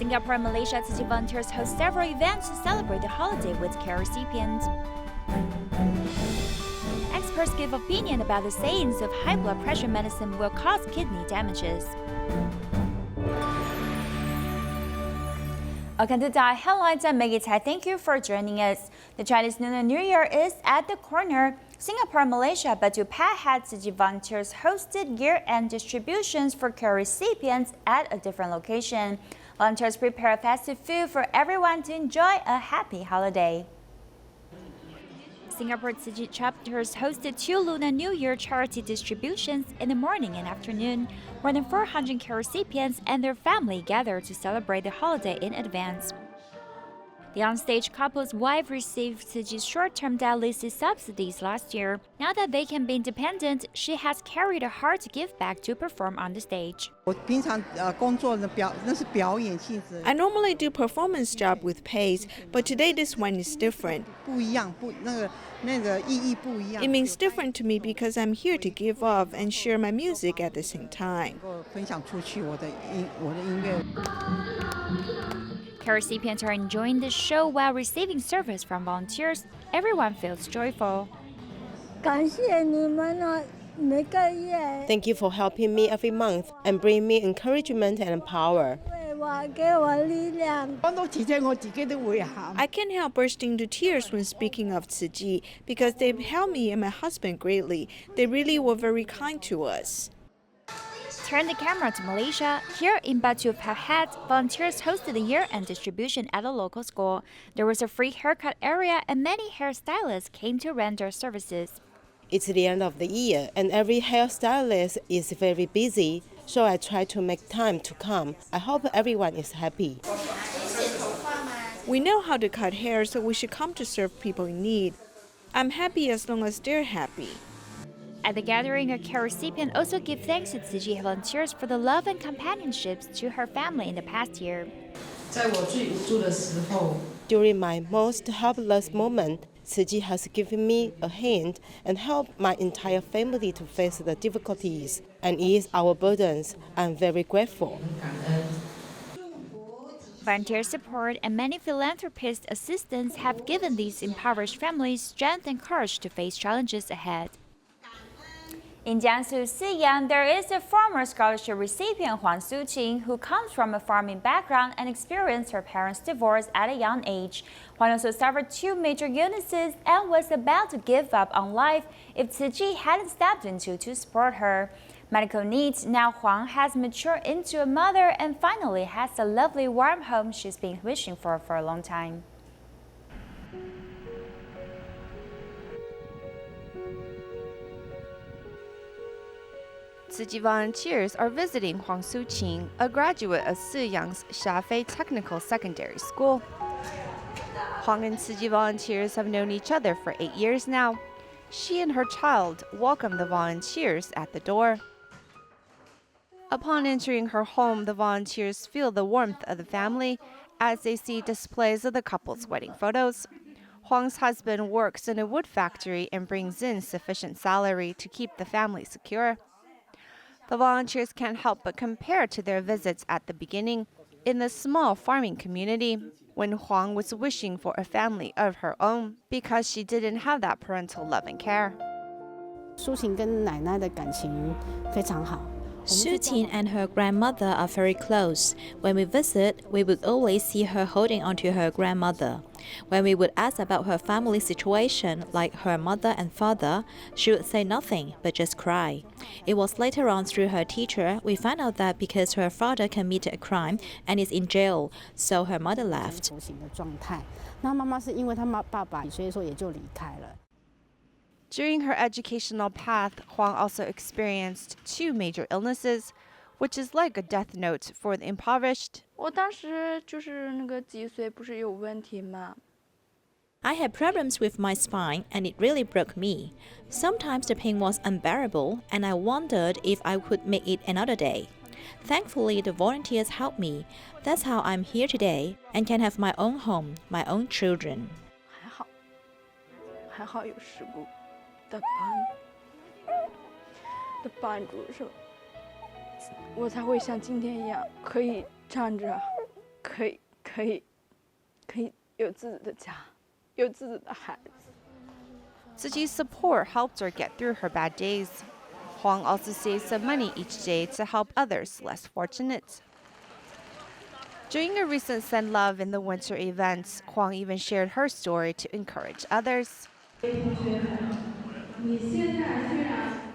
Singapore and Malaysia Tzu Chi volunteers host several events to celebrate the holiday with care recipients. Experts give opinion about the sayings of high blood pressure medicine will cause kidney damages. Welcome to DaAi Headlines. I'm Maggie Tsai. Thank you for joining us. The Chinese Lunar New Year is at the corner. Singapore and Malaysia Batu Pahat Tzu Chi volunteers hosted year-end distributions for care recipients at a different location. Volunteers prepare festive food for everyone to enjoy a happy holiday. Singapore Tzu Chi chapters hosted 2 Lunar New Year charity distributions in the morning and afternoon. More than 400 care recipients and their family gathered to celebrate the holiday in advance. The onstage couple's wife received Tzu Chi's short-term dialysis subsidies last year. Now that they can be independent, she has carried a heart to give back to perform on the stage. I normally do performance job with pays, but today this one is different. It means different to me because I'm here to give off and share my music at the same time. Care recipients are enjoying the show while receiving service from volunteers. Everyone feels joyful. Thank you for helping me every month and bring me encouragement and power. I can't help bursting into tears when speaking of Tzu Chi because they've helped me and my husband greatly. They really were very kind to us. Turn the camera to Malaysia. Here in Batu, Pahat, volunteers hosted a year-end distribution at a local school. There was a free haircut area and many hairstylists came to render services. It's the end of the year and every hairstylist is very busy, so I try to make time to come. I hope everyone is happy. We know how to cut hair, so we should come to serve people in need. I'm happy as long as they're happy. At the gathering, a care recipient also gave thanks to Tzu Chi volunteers for the love and companionships to her family in the past year. During my most helpless moment, Tzu Chi has given me a hand and helped my entire family to face the difficulties and ease our burdens. I'm very grateful. Volunteer support and many philanthropist assistants have given these impoverished families strength and courage to face challenges ahead. In Jiangsu, Siyang, there is a former scholarship recipient, Huang Suqin, who comes from a farming background and experienced her parents' divorce at a young age. Huang also suffered 2 major illnesses and was about to give up on life if Tzu Chi hadn't stepped in to support her. Medical needs, now Huang has matured into a mother and finally has a lovely warm home she's been wishing for a long time. Tzu Chi volunteers are visiting Huang Suqin, a graduate of Siyang's Shafei Technical Secondary School. Huang and Tzu Chi volunteers have known each other for 8 years now. She and her child welcome the volunteers at the door. Upon entering her home, the volunteers feel the warmth of the family as they see displays of the couple's wedding photos. Huang's husband works in a wood factory and brings in sufficient salary to keep the family secure. The volunteers can't help but compare to their visits at the beginning in the small farming community when Huang was wishing for a family of her own because she didn't have that parental love and care. Suqin and her grandmother are very close. When we visit, we would always see her holding onto her grandmother. When we would ask about her family situation, like her mother and father, she would say nothing but just cry. It was later on through her teacher we found out that because her father committed a crime and is in jail, so her mother left. During her educational path, Huang also experienced 2 major illnesses, which is like a death note for the impoverished. I had problems with my spine and it really broke me. Sometimes the pain was unbearable and I wondered if I could make it another day. Thankfully, the volunteers helped me. That's how I'm here today and can have my own home, my own children. 我才会像今天一样可以站着，可 Tzu Chi's support helped her get through her bad days. Huang also saves some money each day to help others less fortunate. During a recent Send Love in the Winter event, Huang even shared her story to encourage others.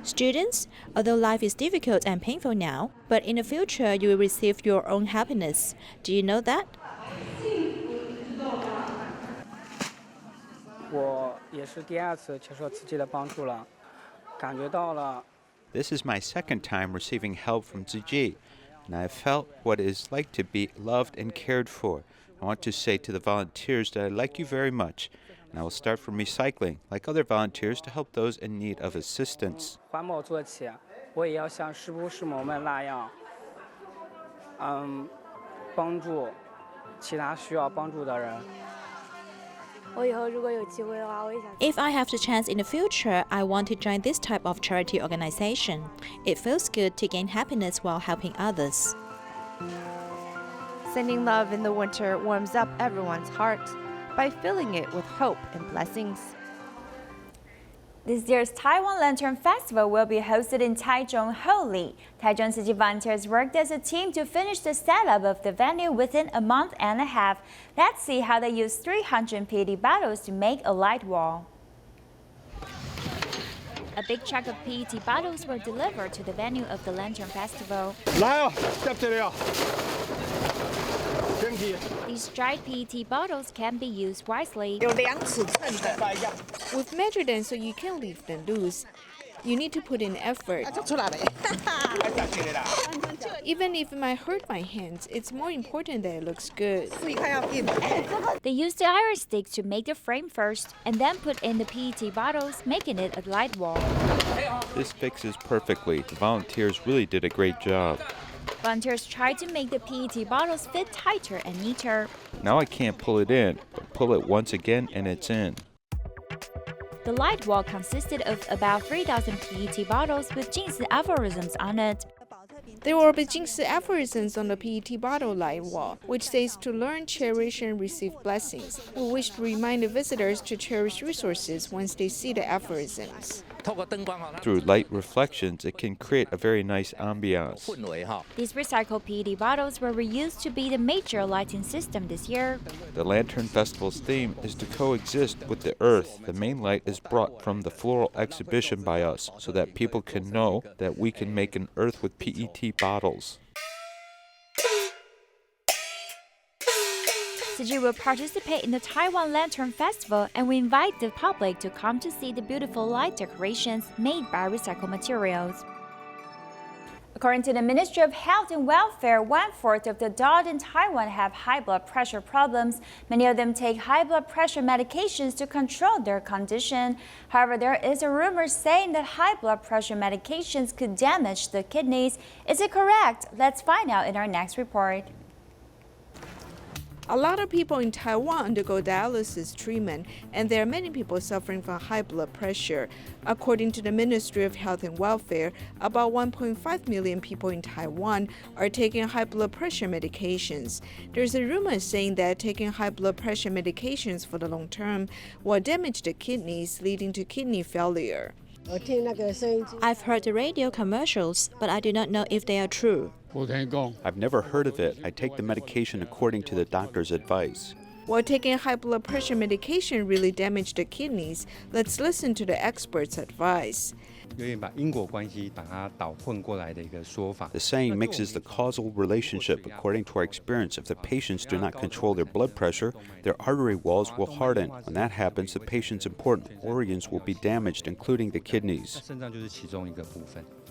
Students, although life is difficult and painful now, but in the future you will receive your own happiness. Do you know that? This is my second time receiving help from Tzu Chi, and I have felt what it is like to be loved and cared for. I want to say to the volunteers that I like you very much, and I will start from recycling, like other volunteers, to help those in need of assistance. If I have the chance in the future, I want to join this type of charity organization. It feels good to gain happiness while helping others. Sending love in the winter warms up everyone's heart by filling it with hope and blessings. This year's Taiwan Lantern Festival will be hosted in Taichung Houli. Taichung Tzu Chi volunteers worked as a team to finish the setup of the venue within a month and a half. Let's see how they used 300 PET bottles to make a light wall. A big chunk of PET bottles were delivered to the venue of the Lantern Festival. These dried PET bottles can be used wisely. We've measured them so you can't leave them loose. You need to put in effort. Even if it might hurt my hands, it's more important that it looks good. They used the iron sticks to make the frame first, and then put in the PET bottles, making it a light wall. This fixes perfectly. The volunteers really did a great job. Volunteers tried to make the PET bottles fit tighter and neater. Now I can't pull it in, but pull it once again and it's in. The light wall consisted of about 3,000 PET bottles with Jiangsu aphorisms on it. There will be Jiangsu aphorisms on the PET bottle light wall, which says to learn, cherish, and receive blessings. We wish to remind the visitors to cherish resources once they see the aphorisms. Through light reflections, it can create a very nice ambiance. These recycled PET bottles were reused to be the major lighting system this year. The Lantern Festival's theme is to coexist with the earth. The main light is brought from the floral exhibition by us, so that people can know that we can make an earth with PET bottles. Tzu Chi will participate in the Taiwan Lantern Festival, and we invite the public to come to see the beautiful light decorations made by recycled materials. According to the Ministry of Health and Welfare, 1/4 of the adults in Taiwan have high blood pressure problems. Many of them take high blood pressure medications to control their condition. However, there is a rumor saying that high blood pressure medications could damage the kidneys. Is it correct? Let's find out in our next report. A lot of people in Taiwan undergo dialysis treatment, and there are many people suffering from high blood pressure. According to the Ministry of Health and Welfare, about 1.5 million people in Taiwan are taking high blood pressure medications. There's a rumor saying that taking high blood pressure medications for the long term will damage the kidneys, leading to kidney failure. I've heard the radio commercials, but I do not know if they are true. I've never heard of it. I take the medication according to the doctor's advice. While taking high blood pressure medication really damage the kidneys, let's listen to the experts' advice. The saying mixes the causal relationship. According to our experience, if the patients do not control their blood pressure, their artery walls will harden. When that happens, the patient's important organs will be damaged, including the kidneys.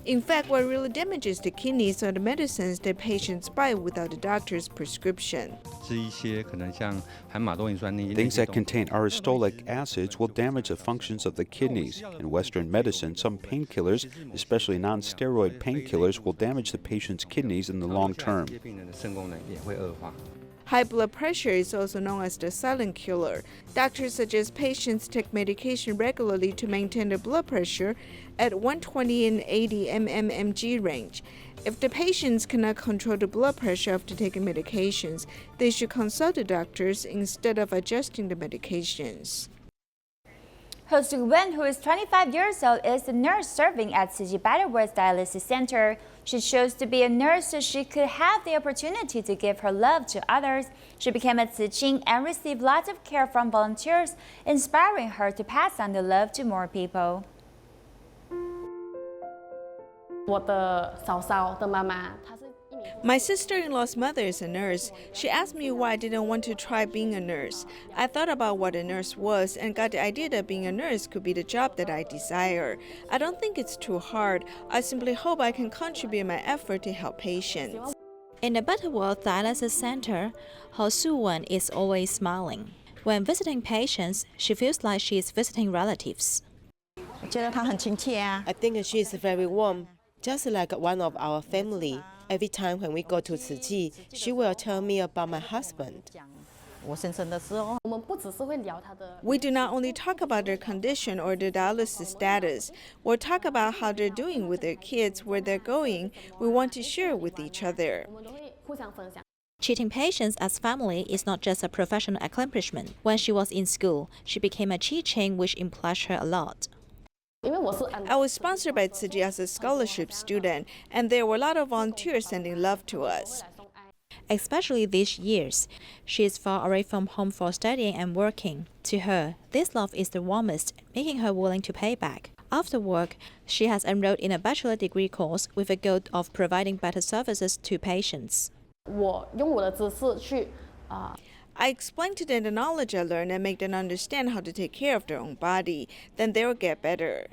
In fact, what really damages the kidneys are the medicines that patients buy without the doctor's prescription. Things that contain aristolic acids will damage the functions of the kidneys. In Western medicine, some painkillers, especially non-steroid painkillers, will damage the patient's kidneys in the long term. High blood pressure is also known as the silent killer. Doctors suggest patients take medication regularly to maintain their blood pressure at 120 and 80 mmHg range. If the patients cannot control the blood pressure after taking medications, they should consult the doctors instead of adjusting the medications. Huang Suqin, who is 25 years old, is a nurse serving at Tzu Chi Butterworth's dialysis center. She chose to be a nurse so she could have the opportunity to give her love to others. She became a Tzu Chi and received lots of care from volunteers, inspiring her to pass on the love to more people. My sister-in-law's mother is a nurse. She asked me why I didn't want to try being a nurse. I thought about what a nurse was and got the idea that being a nurse could be the job that I desire. I don't think it's too hard. I simply hope I can contribute my effort to help patients. In the Butterworth Dialysis Center, Huang Suqin is always smiling. When visiting patients, she feels like she is visiting relatives. I think she is very warm, just like one of our family. Every time when we go to Tzu Chi, she will tell me about my husband. We do not only talk about their condition or their dialysis status. We'll talk about how they're doing with their kids, where they're going. We want to share with each other. Treating patients as family is not just a professional accomplishment. When she was in school, she became a teacher, which impressed her a lot. I was sponsored by Tzu Chi as a scholarship student, and there were a lot of volunteers sending love to us. Especially these years, she is far away from home for studying and working. To her, this love is the warmest, making her willing to pay back. After work, she has enrolled in a bachelor degree course with a goal of providing better services to patients. I explain to them the knowledge I learned and make them understand how to take care of their own body. Then they will get better.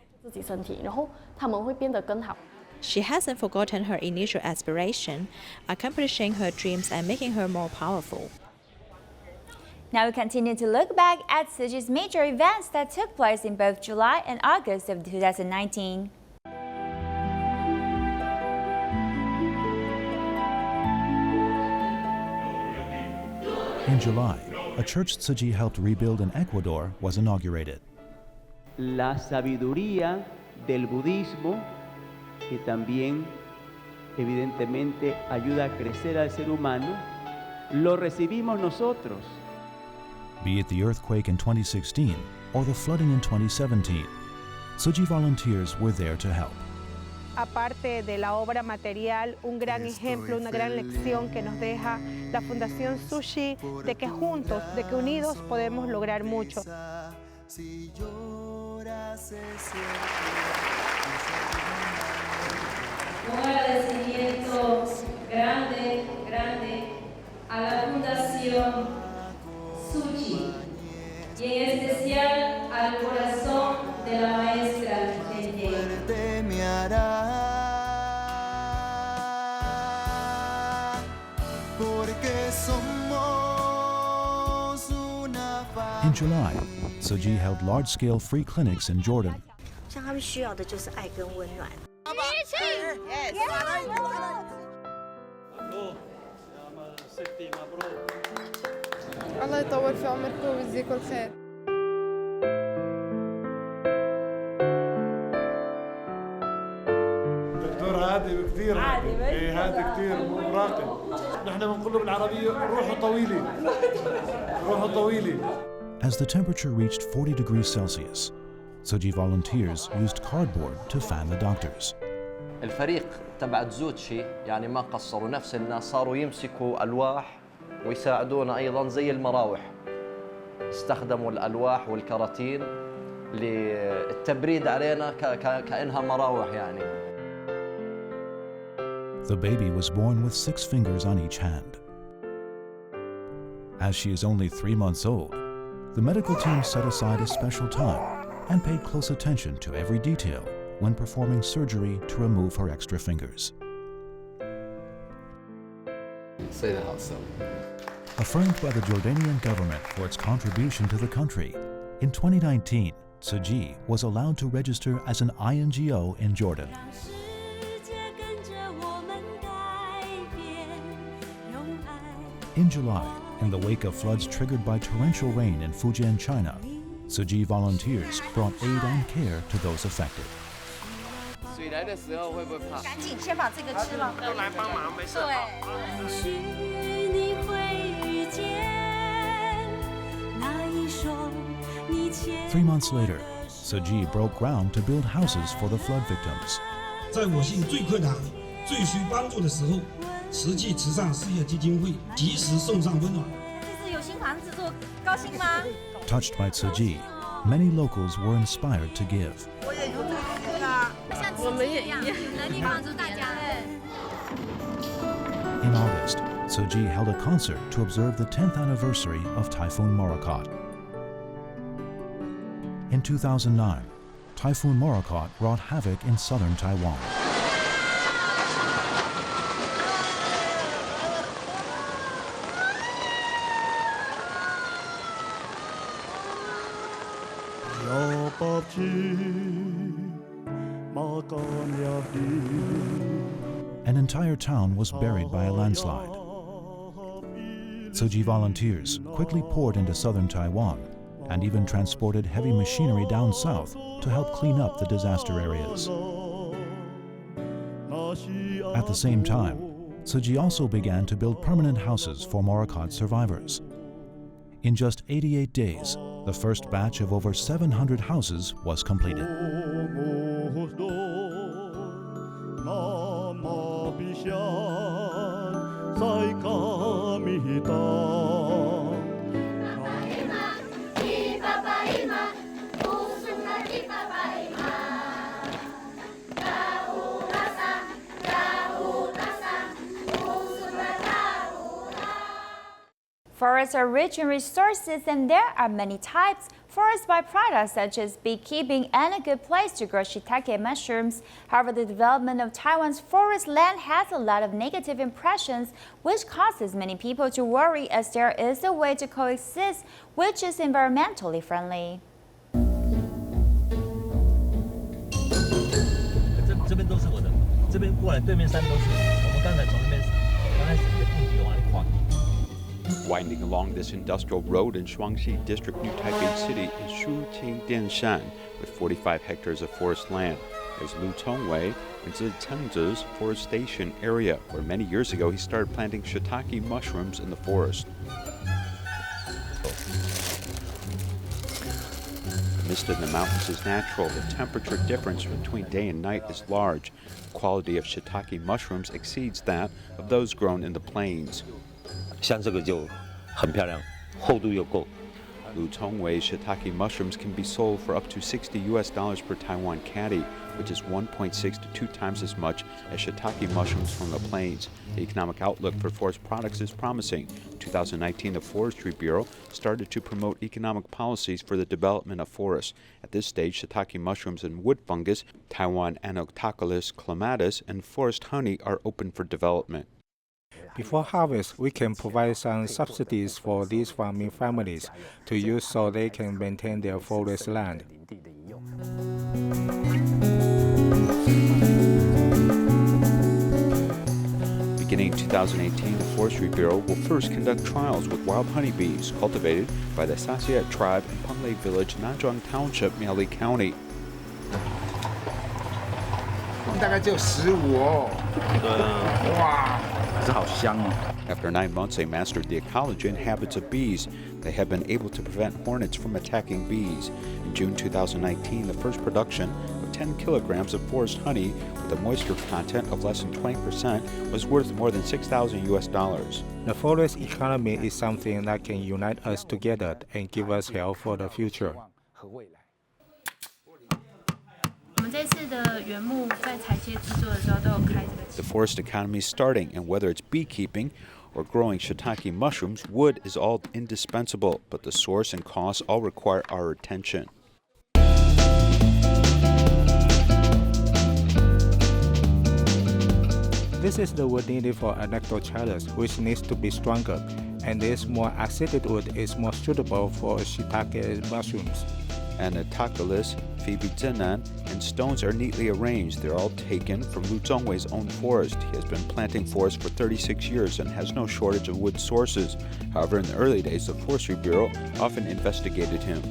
She hasn't forgotten her initial aspiration, accomplishing her dreams and making her more powerful. Now we continue to look back at Tzu Chi's major events that took place in both July and August of 2019. In July, a church Tzu Chi helped rebuild in Ecuador was inaugurated. La sabiduría del budismo, que también evidentemente ayuda a crecer al ser humano, lo recibimos nosotros. Be it the earthquake in 2016 or the flooding in 2017, Tzu Chi volunteers were there to help. Aparte de la obra material, un gran ejemplo, una gran lección que nos deja la Fundación Tzu Chi de que juntos, de que unidos podemos lograr mucho. Un agradecimiento grande a la Fundación Tzu Chi y en especial al corazón de la maestra In July, Tzu Chi held large-scale free clinics in Jordan. الله يطول في عمركم ويجزيكم الخير. دكتور هادي كثير هادي كثير مراقب. نحن بنقول له بالعربية روحه طويلة. روحه طويلة. As the temperature reached 40 degrees Celsius, Tzu Chi volunteers used cardboard to fan the doctors. الفريق تبع تزو تشي يعني ما قصروا نفس الناس صاروا يمسكوا ألواح ويساعدونا أيضا زي المراوح. استخدموا الألواح والكراتين للتبريد علينا كأنها مراوح يعني. The baby was born with 6 fingers on each hand. As she is only 3 months old, the medical team set aside a special time and paid close attention to every detail when performing surgery to remove her extra fingers. Affirmed by the Jordanian government for its contribution to the country, in 2019, Tzu Chi was allowed to register as an INGO in Jordan. In July, In the wake of floods triggered by torrential rain in Fujian, China, Tzu Chi volunteers brought aid and care to those affected. 水来的时候会不会怕？赶紧先把这个吃了。都来帮忙，没事。3 months later, Tzu Chi broke ground to build houses for the flood victims. 在我县最困难、最需帮助的时候，慈济慈善事业基金会及时送上温暖。这次有新房子住，高兴吗？ Touched by Tzu Chi, many locals were inspired to give. 我也有我们也一样，能力帮助大家。In August, Tzu Chi held a concert to observe the 10th anniversary of Typhoon Morakot. In 2009, Typhoon Morakot wrought havoc in southern Taiwan. An entire town was buried by a landslide. Tzu Chi volunteers quickly poured into southern Taiwan and even transported heavy machinery down south to help clean up the disaster areas. At the same time, Tzu Chi also began to build permanent houses for Morakot survivors. In just 88 days, the first batch of over 700 houses was completed. Forests are rich in resources and there are many types. Forest byproducts such as beekeeping and a good place to grow shiitake mushrooms. However, the development of Taiwan's forest land has a lot of negative impressions, which causes many people to worry as there is a way to coexist which is environmentally friendly. 这边都是我的，这边过来对面山都是。我们刚才从那边刚开始的布局往里跨。 Winding along this industrial road in Shuangxi District, New Taipei City, is Shuqing Dianshan, with 45 hectares of forest land. There's Lu Tongwei in Zitengzi's forestation area, where many years ago he started planting shiitake mushrooms in the forest. The mist in the mountains is natural. The temperature difference between day and night is large. The quality of shiitake mushrooms exceeds that of those grown in the plains. 像这个就很漂亮，厚度又够。 Lu Tongwei shiitake mushrooms can be sold for up to $60 per Taiwan catty, which is 1.6 to 2 times as much as shiitake mushrooms from the plains. The economic outlook for forest products is promising. In 2019, the Forestry Bureau started to promote economic policies for the development of forests. At this stage, shiitake mushrooms and wood fungus, Taiwan Anoctocolis clematis, and forest honey are open for development. Before harvest, we can provide some subsidies for these farming families to use so they can maintain their forest land. Beginning in 2018, the Forestry Bureau will first conduct trials with wild honeybees cultivated by the Sasiat tribe in Panglei Village, Nanzhuang Township, Miaoli County. 大概只有15哦。哇，这好香哦。 After 9 months, they mastered the ecology and habits of bees. They have been able to prevent hornets from attacking bees. In June 2019, the first production of 10 kilograms of forest honey with a moisture content of less than 20% was worth more than $6,000. The forest economy is something that can unite us together and give us help for the future. The forest economy is starting, and whether it's beekeeping or growing shiitake mushrooms, wood is all indispensable, but the source and costs all require our attention. This is the wood needed for anectochilus, which needs to be stronger, and this more acidic wood is more suitable for shiitake mushrooms. Anatocalis, Phoebe Zenan, and stones are neatly arranged. They're all taken from Lu Zongwei's own forest. He has been planting forests for 36 years and has no shortage of wood sources. However, in the early days, the Forestry Bureau often investigated him.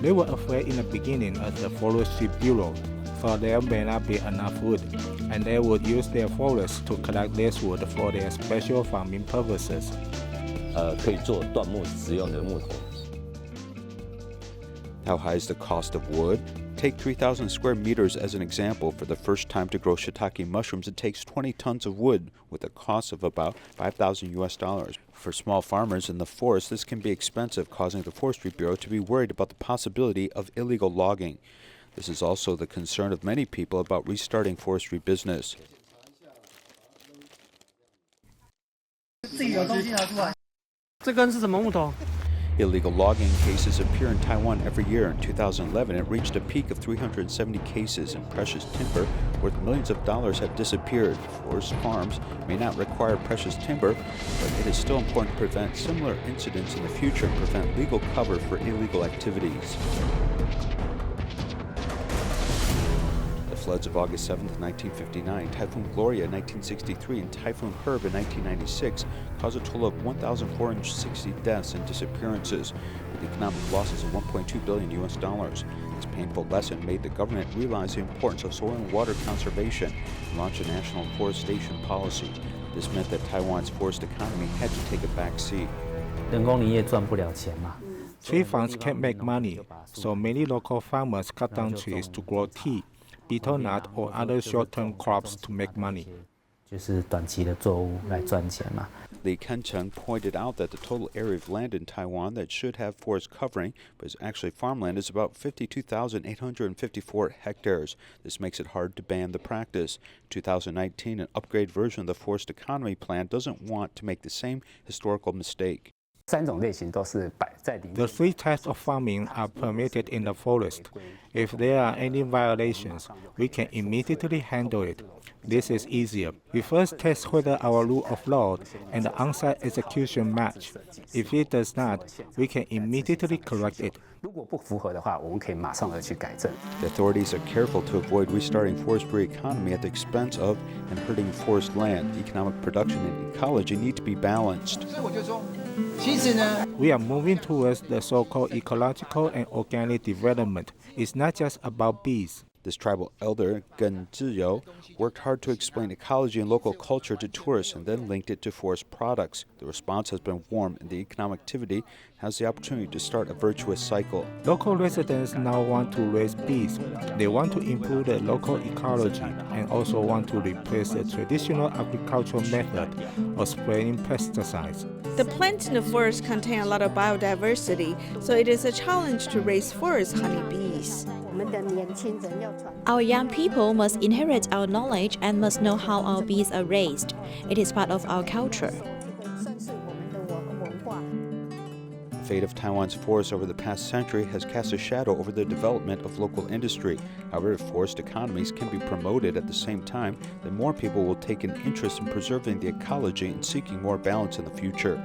They were afraid in the beginning of the Forestry Bureau, for there may not be enough wood, and they would use their forests to collect less wood for their special farming purposes. How high is the cost of wood? Take 3,000 square meters as an example. For the first time to grow shiitake mushrooms, it takes 20 tons of wood with a cost of about $5,000. For small farmers in the forest, this can be expensive, causing the Forestry Bureau to be worried about the possibility of illegal logging. This is also the concern of many people about restarting forestry business. Illegal logging cases appear in Taiwan every year. In 2011, it reached a peak of 370 cases, and precious timber worth millions of dollars have disappeared. Forest farms may not require precious timber, but it is still important to prevent similar incidents in the future and prevent legal cover for illegal activities. The floods of August 7, 1959, Typhoon Gloria in 1963, and Typhoon Herb in 1996 caused a total of 1,460 deaths and disappearances, with economic losses of $1.2 billion. This painful lesson made the government realize the importance of soil and water conservation and launch a national forestation policy. This meant that Taiwan's forest economy had to take a back seat. Tree farms can't make money, so many local farmers cut down trees to grow tea, betel nut, or other short-term crops to make money. Li Kencheng pointed out that the total area of land in Taiwan that should have forest covering, but is actually farmland, is about 52,854 hectares. This makes it hard to ban the practice. 2019, an upgrade version of the Forest Economy Plan doesn't want to make the same historical mistake. The three types of farming are permitted in the forest. If there are any violations, we can immediately handle it. This is easier. We first test whether our rule of law and the on-site execution match. If it does not, we can immediately correct it. The authorities are careful to avoid restarting forestry economy at the expense of and hurting forest land. Economic production and ecology need to be balanced. We are moving towards the so-called ecological and organic development. It's not just about bees. This tribal elder, Gen Ziyou, worked hard to explain ecology and local culture to tourists and then linked it to forest products. The response has been warm, and the economic activity has the opportunity to start a virtuous cycle. Local residents now want to raise bees. They want to improve the local ecology and also want to replace the traditional agricultural method of spraying pesticides. The plants in the forest contain a lot of biodiversity, so it is a challenge to raise forest honeybees. Our young people must inherit our knowledge and must know how our bees are raised. It is part of our culture. The fate of Taiwan's forests over the past century has cast a shadow over the development of local industry. However, if forest economies can be promoted at the same time, then more people will take an interest in preserving the ecology and seeking more balance in the future.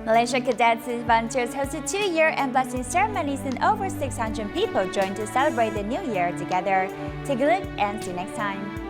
Malaysia cadets and volunteers hosted 2-year and blessing ceremonies, and over 600 people joined to celebrate the new year together. Take a look and see you next time.